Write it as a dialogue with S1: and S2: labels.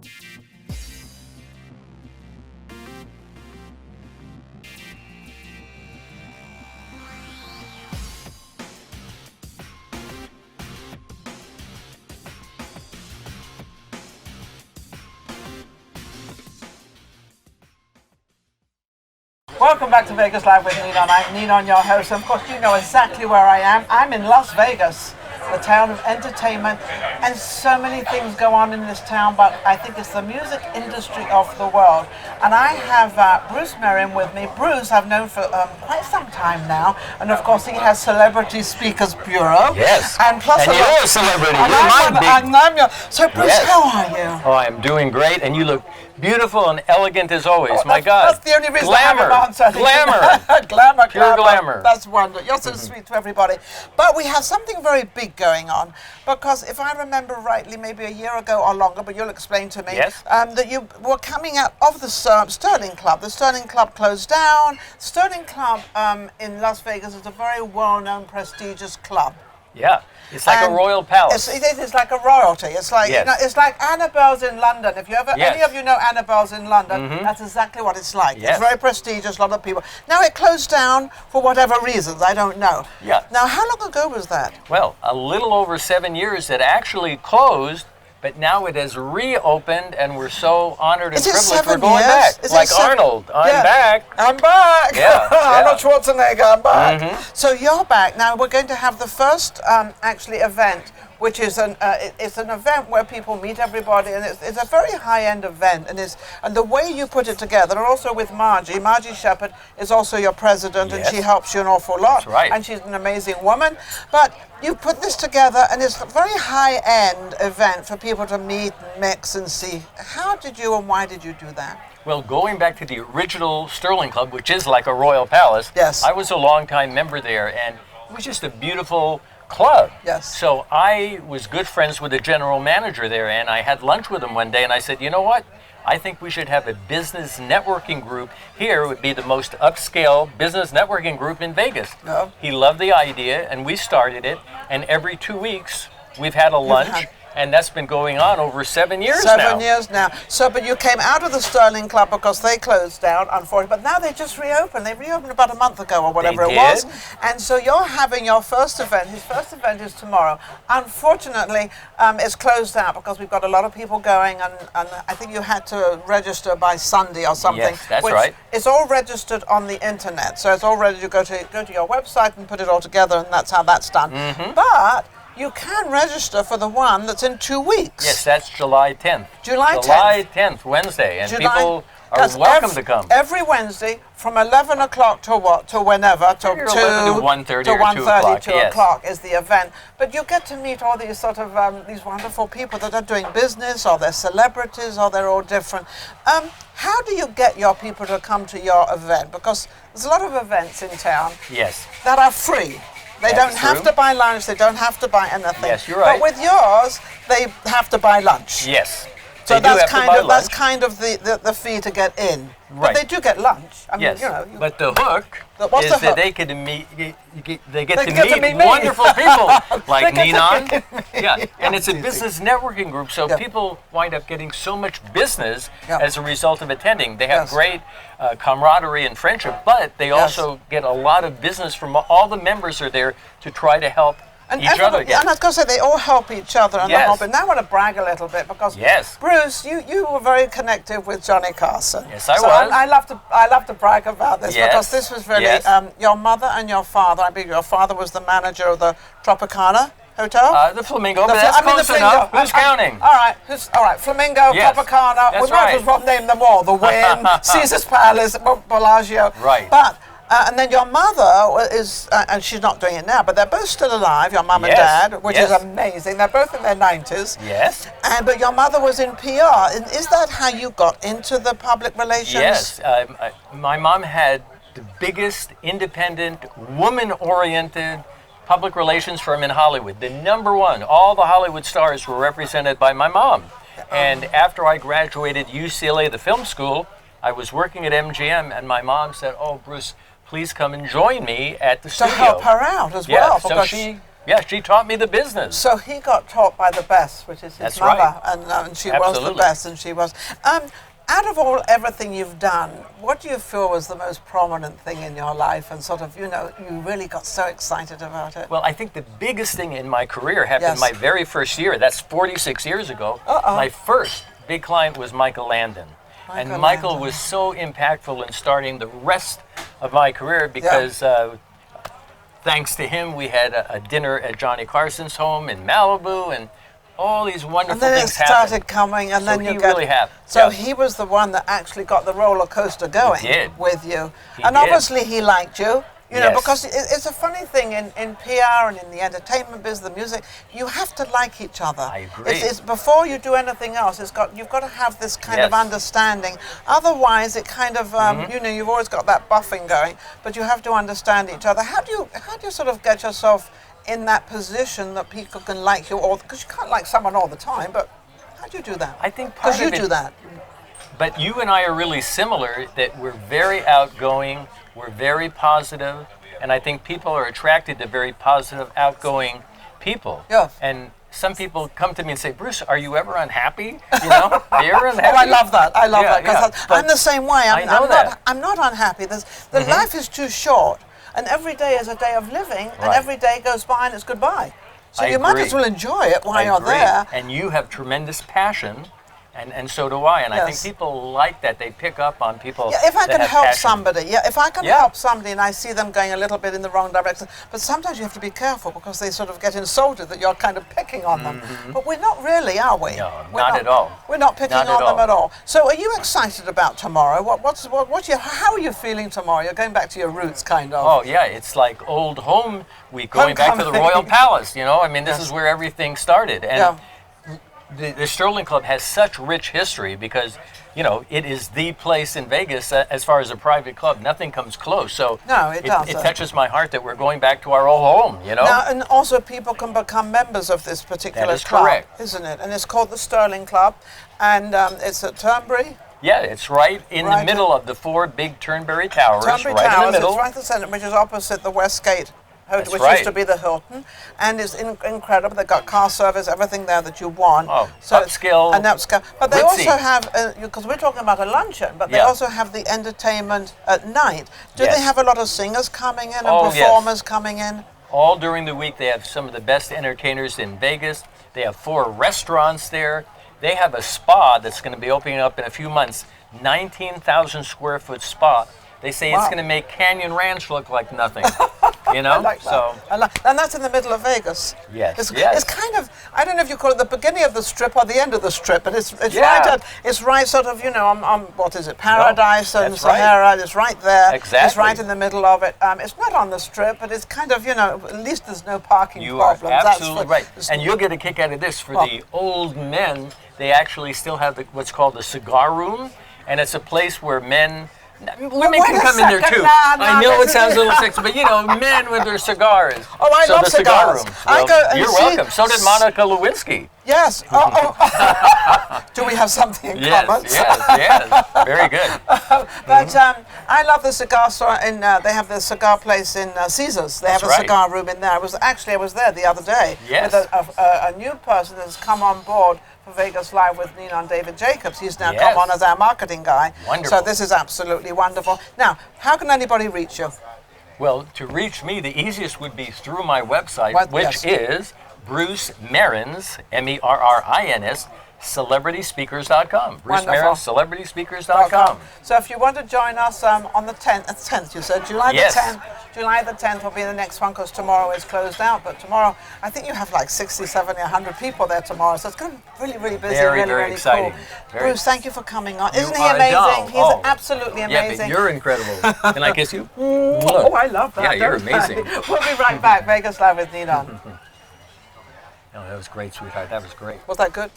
S1: Welcome back to Vegas Live with Ninon. I'm Ninon, your host. Of course, you know exactly where I am. I'm in Las Vegas, the town of entertainment, and so many things go on in this town, but I think it's the music industry of the world. And I have Bruce Merrin with me. Bruce I've known for quite some time now, and of course he has Celebrity Speakers Bureau.
S2: Yes,
S1: and plus
S2: and you're a celebrity.
S1: So Bruce,
S2: yes.
S1: How are you?
S2: Oh, I'm doing great, and you look beautiful and elegant as always.
S1: Oh,
S2: My God.
S1: That's the only reason
S2: glamour.
S1: I have answered.
S2: Glamour.
S1: Glamour.
S2: Pure glamour.
S1: That's wonderful. You're so sweet to everybody. But we have something very big going on, because if I remember rightly, maybe a year ago or longer, but you'll explain to me,
S2: yes.
S1: That you were coming out of the Stirling Club. The Stirling Club closed down. Stirling Club in Las Vegas is a very well-known, prestigious club.
S2: Yeah, it's like a royal palace.
S1: It's like a royalty. It's like,
S2: yes.
S1: you know, it's like Annabelle's in London. If you ever,
S2: yes.
S1: any of you know Annabelle's in London, that's exactly what it's like.
S2: Yes.
S1: It's very prestigious, a lot of people. Now it closed down for whatever reasons, I don't know.
S2: Yeah.
S1: Now, how long ago was that?
S2: Well, a little over 7 years. It actually closed, but now it has reopened, and we're so honored and privileged we're going back. Like Arnold, I'm back.
S1: I'm back.
S2: Yeah,
S1: Arnold Schwarzenegger, I'm back. So you're back. Now we're going to have the first actually event, which is it's an event where people meet everybody, and it's a very high-end event, and the way you put it together, and also with Margie Shepherd is also your president,
S2: yes.
S1: and she helps you an awful lot.
S2: That's right.
S1: And she's an amazing woman. But you put this together, and it's a very high-end event for people to meet, and mix, and see. How did you and why did you do that?
S2: Well, going back to the original Stirling Club, which is like a royal palace,
S1: yes.
S2: I was a longtime member there, and it was just a beautiful club.
S1: Yes.
S2: So I was good friends with the general manager there, and I had lunch with him one day, and I said, you know what? I think we should have a business networking group here. It would be the most upscale business networking group in Vegas.
S1: No.
S2: He loved the idea, and we started it, and every 2 weeks we've had a lunch. And that's been going on over 7 years now.
S1: 7 years now. So, but you came out of the Stirling Club because they closed down, unfortunately. But now they just reopened. They reopened about a month ago or whatever it was. And so you're having your first event. His first event is tomorrow. Unfortunately, it's closed out because we've got a lot of people going, and I think you had to register by Sunday or something.
S2: Yes, that's right.
S1: It's all registered on the internet. So it's all ready to go to your website and put it all together, and that's how that's done.
S2: But
S1: you can register for the one that's in 2 weeks.
S2: Yes, that's July 10th.
S1: July 10th.
S2: July 10th, Wednesday, and people are welcome to come.
S1: Every Wednesday from 11 o'clock to what? To whenever? To
S2: 11 to 1:30 or 2 o'clock.
S1: 2 o'clock is the event. But you get to meet all these sort of these wonderful people that are doing business, or they're celebrities, or they're all different. How do you get your people to come to your event? Because there's a lot of events in town that are free. They don't have to buy lunch. They don't have to buy anything.
S2: Yes, you're right.
S1: But with yours, they have to buy lunch.
S2: Yes.
S1: So that's kind of the fee to get in.
S2: Right.
S1: But they do get lunch. I mean,
S2: yes.
S1: You know,
S2: but the hook
S1: is
S2: that they get to meet. They get to meet wonderful people like Ninon. Yeah, and it's a business networking group, so people wind up getting so much business as a result of attending. They have great camaraderie and friendship, but they also get a lot of business from all the members are there to try to help each other again.
S1: And I was going to say, they all help each other. And now I want to brag a little bit because, Bruce, you were very connected with Johnny Carson.
S2: Yes, I was.
S1: I love to brag about this because this was really your mother and your father. I believe your father was the manager of the Tropicana Hotel?
S2: The Flamingo, but that's close enough. Who's counting?
S1: All right, Flamingo, Tropicana. We might as well name them all. The Wynn, Caesar's Palace, Bellagio.
S2: Right.
S1: But and then your mother is, and she's not doing it now, but they're both still alive, your mum and dad, which is amazing. They're both in their 90s.
S2: Yes.
S1: But your mother was in PR. And is that how you got into the public relations?
S2: Yes. My mom had the biggest independent, woman-oriented public relations firm in Hollywood. The number one. All the Hollywood stars were represented by my mom. And after I graduated UCLA, the film school, I was working at MGM, and my mom said, "Oh, Bruce, please come and join me at the studio."
S1: To help her out as well.
S2: So she Yeah, she taught me the business.
S1: So he got taught by the best, which is his mother,
S2: right.
S1: and she was the best, and she was. Out of everything you've done, what do you feel was the most prominent thing in your life, and sort of, you really got so excited about it?
S2: Well, I think the biggest thing in my career happened my very first year. That's 46 years ago. My first big client was Michael Landon. Michael was so impactful in starting the rest of my career because thanks to him, we had a dinner at Johnny Carson's home in Malibu, and all these wonderful things happened.
S1: And then it started coming, and then you
S2: really happened.
S1: So he was the one that actually got the roller coaster going with you. And obviously he liked you. Because it's a funny thing in PR and in the entertainment business, the music, you have to like each other.
S2: I agree.
S1: It's before you do anything else, you've got to have this kind of understanding. Otherwise, it kind of, you've always got that buffing going, but you have to understand each other. How do you sort of get yourself in that position that people can like you all? Because you can't like someone all the time, but how do you do that?
S2: I think part of it...
S1: Because you do that.
S2: But you and I are really similar, that we're very outgoing, we're very positive, and I think people are attracted to very positive, outgoing people.
S1: Yes.
S2: And some people come to me and say, Bruce, are you ever unhappy? Are you ever unhappy?
S1: Oh, I love that. I love that, because I'm the same way. I'm not unhappy. Life is too short, and every day is a day of living, and every day goes by and it's goodbye. So you might as well enjoy it while you're there.
S2: And you have tremendous passion. And so do I, and I think people like that. They pick up on people.
S1: Yeah, if I can help somebody, if I can help somebody, and I see them going a little bit in the wrong direction, but sometimes you have to be careful because they sort of get insulted that you're kind of picking on them. But we're not really, are we?
S2: No, not at all.
S1: We're not picking on them at all. So, are you excited about tomorrow? How are you feeling tomorrow? You're going back to your roots, kind of.
S2: Oh yeah, it's like old home week, going back to the Royal Palace. This is where everything started, and. The Stirling Club has such rich history because, it is the place in Vegas as far as a private club. Nothing comes close. So it touches my heart that we're going back to our old home,
S1: Now, and also people can become members of this particular
S2: club. That is
S1: club,
S2: correct.
S1: Isn't it? And it's called the Stirling Club, and it's at Turnberry.
S2: Yeah, it's right in the middle of the 4 big Turnberry Towers.
S1: In the middle. It's right in the center, which is opposite the West Gate. Which used to be the Hilton, and is incredible. They've got car service, everything there that you want.
S2: Oh, upscale.
S1: And upscale. But they also have, because we're talking about a luncheon, but they also have the entertainment at night. Do they have a lot of singers coming in and performers coming in?
S2: All during the week. They have some of the best entertainers in Vegas. They have 4 restaurants there. They have a spa that's going to be opening up in a few months. 19,000 square foot spa. They say it's going to make Canyon Ranch look like nothing.
S1: I like that. And that's in the middle of Vegas.
S2: Yes.
S1: It's kind of, I don't know if you call it the beginning of the strip or the end of the strip, but it's right sort of, on what is it, Paradise and Sahara. It's right there.
S2: Exactly.
S1: It's right in the middle of it. It's not on the strip, but it's kind of, at least there's no parking problems.
S2: You are absolutely right. And you'll get a kick out of this. For the old men, they actually still have what's called the cigar room, and it's a place where women can come in there too. I know it sounds a little sexy, but men with their cigars.
S1: Oh, I love cigars.
S2: Cigar room. Well, you're welcome. So did Monica Lewinsky.
S1: Yes. Do we have something in common?
S2: Yes. Very good.
S1: But I love the cigar store. They have the cigar place in Caesars. They have a cigar room in there. I was there the other day with a new person that's come on board for Vegas Live with Nina and David Jacobs. He's now come on as our marketing guy.
S2: Wonderful.
S1: So this is absolutely wonderful. Now, how can anybody reach you?
S2: Well, to reach me, the easiest would be through my website, which is Bruce Merrin's, Merrins, CelebritySpeakers.com. Bruce Merrin, CelebritySpeakers.com.
S1: So if you want to join us on the 10th, you said, July the 10th. July the 10th will be the next one because tomorrow is closed out. But tomorrow, I think you have like 60, 70, 100 people there tomorroa. So it's going to be really, really busy. Really
S2: exciting.
S1: Cool. Bruce, thank you for coming on. Isn't he amazing? He's absolutely amazing.
S2: Yeah, but you're incredible. Can I kiss you?
S1: Oh, I love that.
S2: Yeah, you're amazing.
S1: We'll be right back. Vegas Live with Nina.
S2: No, that was great, sweetheart. That was great.
S1: Was that good?